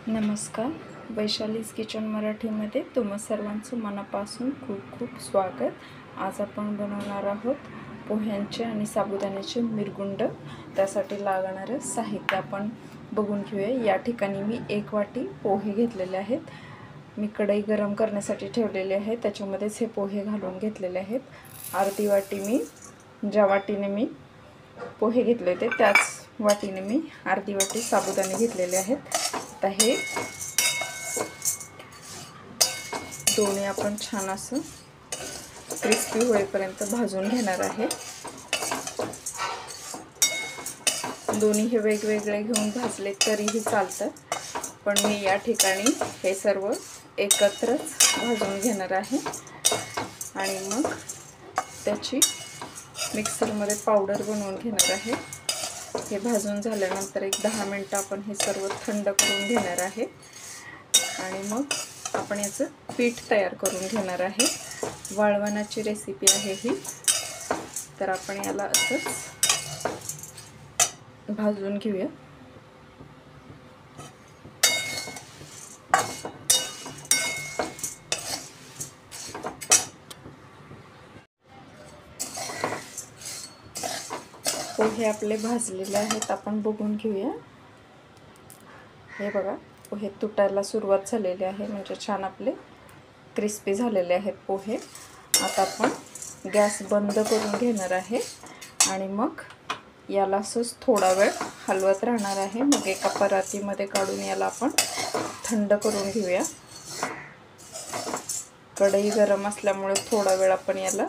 नमस्कार. वैशालीज किचन मराठीमध्ये तुम्हा सर्वांचं मनापासून खूप खूप स्वागत. आज आपण बनवणार आहोत पोह्यांचे आणि साबुदाण्याचे मिरगुंड. त्यासाठी लागणारं साहित्य आपण बघून घेऊया. या ठिकाणी मी 1 वाटी पोहे घेतलेले आहेत. मी कढई गरम करण्यासाठी ठेवलेले आहे, त्याच्यामध्येच हे पोहे घालून घेतलेले आहेत. अर्धी वाटी मी ज्या वाटीने मी पोहे घेतले होते त्याच वाटीने मी अर्धी वाटी साबुदाणे घेतलेले आहेत. आता हे दोन्ही आपण छान असं क्रिस्पी होईपर्यंत भाजून घेणार आहे. दोन्ही हे वेगवेगळे घेऊन भाजले तरीही चालतं, पण मी या ठिकाणी हे सर्व एकत्रच भाजून घेणार आहे आणि मग त्याची मिक्सरमध्ये पावडर बनवून घेणार आहे. हे भाजून झाल्यानंतर एक 10 मिनिटं आपण हे सर्व थंड करून घेणार आहे आणि मग आपण याचं पीठ तयार करून घेणार आहे. वाळवणाची रेसिपी आहे ही, तर आपण याला असंच भाजून घेऊया. पोहे आपले भाजलेले आहेत, आपण बघून घेऊया. हे बघा, पोहे तुटायला सुरुवात झालेली आहे, म्हणजे छान आपले क्रिस्पी झालेले आहेत पोहे. आता आपण गॅस बंद करून घेणार आहे आणि मग याला असंच थोडा वेळ हलवत राहणार आहे. मग एका परातीमध्ये काढून याला आपण थंड करून घेऊया. कढई गरम असल्यामुळे थोडा वेळ आपण याला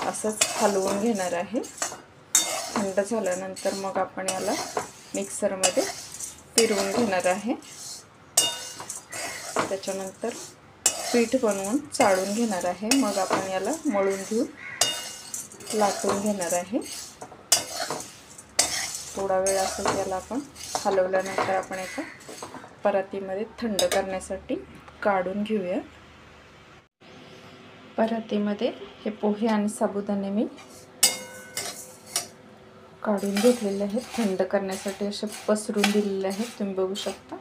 असंच हलवून घेणार आहे. थंड झाल्यानंतर मग आपण याला मिक्सरमध्ये फिरवून घेणार आहे. त्याच्यानंतर पीठ बनवून चाळून घेणार आहे. मग आपण याला मळून घेऊन लाटून घेणार आहे. थोडा वेळ असं याला आपण हलवल्यानंतर आपण एका परातीमध्ये थंड करण्यासाठी काढून घेऊया. परातीमध्ये हे पोहे आणि साबुदाणे मी काढून घेतलेले आहेत. थंड करण्यासाठी असे पसरून दिलेले आहेत, तुम्ही बघू शकता.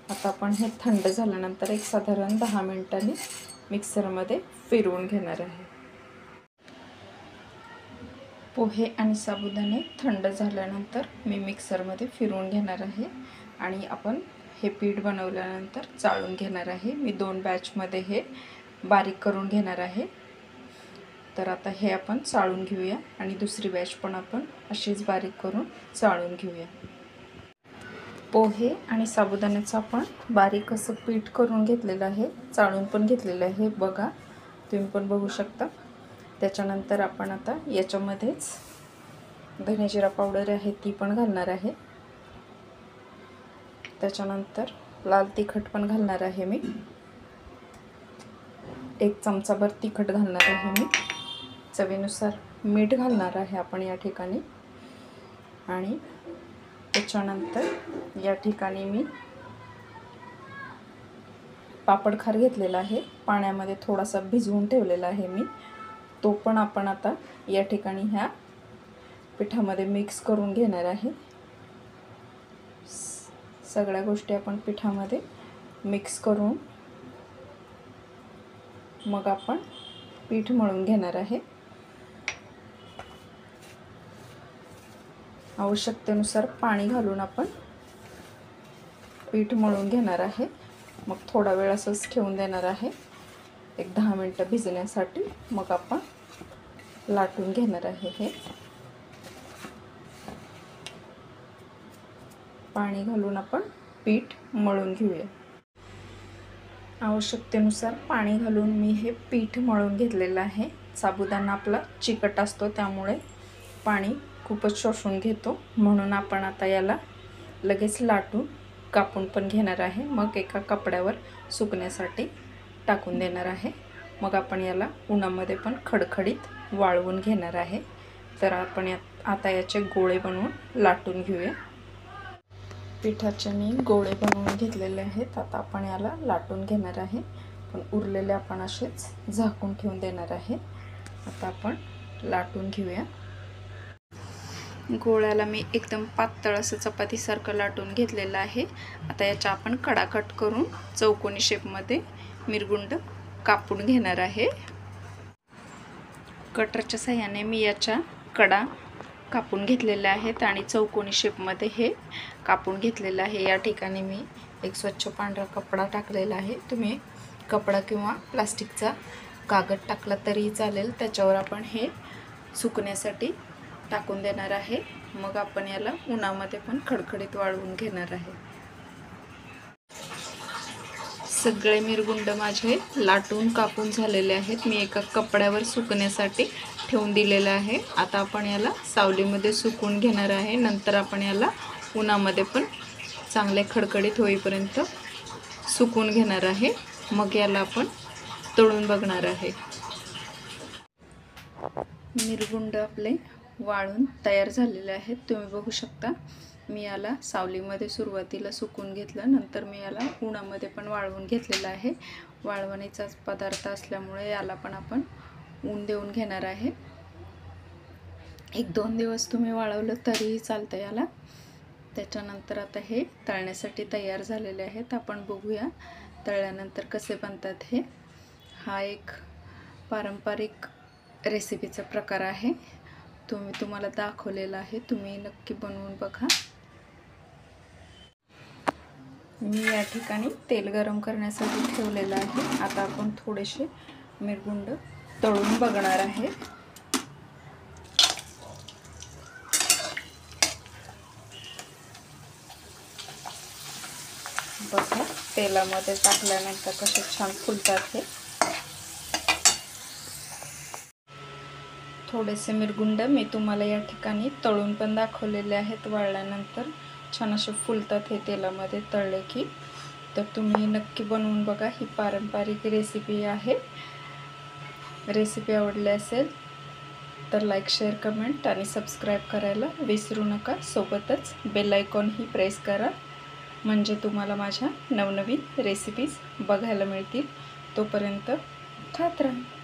आता आपण हे थंड झाल्यानंतर एक साधारण 10 मिनिटांनी मिक्सरमध्ये फिरवून घेणार आहे. पोहे आणि साबुदाणे थंड झाल्यानंतर मी मिक्सरमध्ये फिरवून घेणार आहे आणि आपण हे पीठ बनवल्यानंतर चाळून घेणार आहे. मी 2 बॅचमध्ये हे बारीक करून घेणार आहे. तर आता हे आपण चाळून घेऊया आणि दुसरी बॅच पण आपण अशीच बारीक करून चाळून घेऊया. पोहे आणि साबुदाण्याचं आपण बारीक असं पीठ करून घेतलेलं आहे, चाळून पण घेतलेलं आहे. बघा, तुम्ही पण बघू शकता. त्याच्यानंतर आपण आता याच्यामध्येच धने जिरा पावडर आहे ती पण घालणार आहे. त्याच्यानंतर लाल तिखट पण घालणार आहे मी. 1 चमचाभर तिखट घालणार आहे मी. चवीनुसार मीठ घालणार आहे आपण या ठिकाणी. आणि त्याच्यानंतर या ठिकाणी मी पापड खार घेतलेला आहे, पाण्यामध्ये थोडासा भिजवून ठेवलेला आहे मी. तो पण आपण आता या ठिकाणी ह्या पिठामध्ये मिक्स करून घेणार आहे. सगळ्या गोष्टी आपण पिठामध्ये मिक्स करून मग आपण पीठ मळून घेणार आहे. आवश्यकतेनुसार पाणी घालून आपण पीठ मळून घेणार आहे. मग थोडा वेळ असंच ठेवून देणार आहे, एक 10 मिनिटं भिजण्यासाठी. मग आपण लाटून घेणार आहे. हे पाणी घालून आपण पीठ मळून घेऊया. आवश्यकतेनुसार पाणी घालून मी हे पीठ मळून घेतलेलं आहे. साबुदाणा आपला चिकट असतो, त्यामुळे पाणी खूपच शोषून घेतो, म्हणून आपण आता याला लगेच लाटून कापून पण घेणार आहे. मग एका कपड्यावर सुकण्यासाठी टाकून देणार आहे. मग आपण याला उन्हामध्ये पण खडखडीत वाळवून घेणार आहे. तर आपण आता याचे गोळे बनवून लाटून घेऊया. पिठाचे मी गोळे बनवून घेतलेले आहेत. आता आपण याला लाटून घेणार आहे, पण उरलेले आपण असेच झाकून ठेवून देणार आहे. आता आपण लाटून घेऊया. गोळ्याला मी एकदम पातळ असं चपातीसारखं लाटून घेतलेलं आहे। आता याच्या आपण कडा कट करून चौकोनी शेपमध्ये मिरगुंड कापून घेणार आहे। कटरच्या साहाय्याने मी याच्या कडा कापून घेतलेल्या आहेत आणि चौकोनी शेपमध्ये हे कापून घेतलेलं आहे। या ठिकाणी मी एक स्वच्छ पांढरा कपडा टाकलेला आहे। तुम्ही कपडा किंवा प्लास्टिकचा कागद टाकला तरी चालेल। त्याच्यावर आपण हे सुकण्यासाठी टाकून देणार आहे। मग आपण याला उन्हामध्ये पण खडखडीत वाळवून घेणार आहे। सगळे मिरगुंड माझे लाटून कापून झालेले आहेत। मी एका कपड्यावर सुकण्यासाठी ठेवून दिलेलं आहे। आता आपण याला सावलीमध्ये सुकवून घेणार आहे। नंतर आपण याला उन्हामध्ये पण चांगले खडखडीत होईपर्यंत सुकवून घेणार आहे। मग याला आपण तळून बघणार आहे। मिरगुंड आपले वाळून तयार झालेले आहेत। तुम्ही बघू शकता मी याला सावलीमध्ये सुरुवातीला सुकवून घेतलं, नंतर मी याला उन्हामध्ये पण वाळवून घेतलेलं आहे। वाळवणीचाच पदार्थ असल्यामुळे याला पण आपण ऊन देऊन घेणार आहे। 1-2 दिवस तुम्ही वाळवलं तरीही चालतं याला। त्याच्यानंतर आता हे तळण्यासाठी तयार झालेले आहेत। आपण बघूया तळल्यानंतर कसे बनतात हे। हा एक पारंपरिक रेसिपीचा प्रकार आहे। तुम्हाला दाखवलेला आहे, तुम्ही नक्की बनवून बघा। मी या ठिकाणी तेल गरम करण्यासाठी ठेवलेलं आहे। आता आपण थोडेसे मिरगुंड तळून बघणार आहे। बघा तेलामध्ये टाकल्यानंतर कसे छान फुलतात हे। थोडेसे मिरगुंड मी तुम्हाला या ठिकाणी तळून पण दाखवलेले आहेत। वाळल्यानंतर छान असे फुलतात हे तेलामध्ये तळले की। तर तुम्ही नक्की बनवून बघा। ही पारंपरिक रेसिपी आहे। रेसिपी आवडली असेल तर लाईक, शेअर, कमेंट आणि सबस्क्राईब करायला विसरू नका। सोबतच बेल आयकॉनही प्रेस करा, म्हणजे तुम्हाला माझ्या नवनवीन रेसिपीज बघायला मिळतील। तोपर्यंत खात राहा।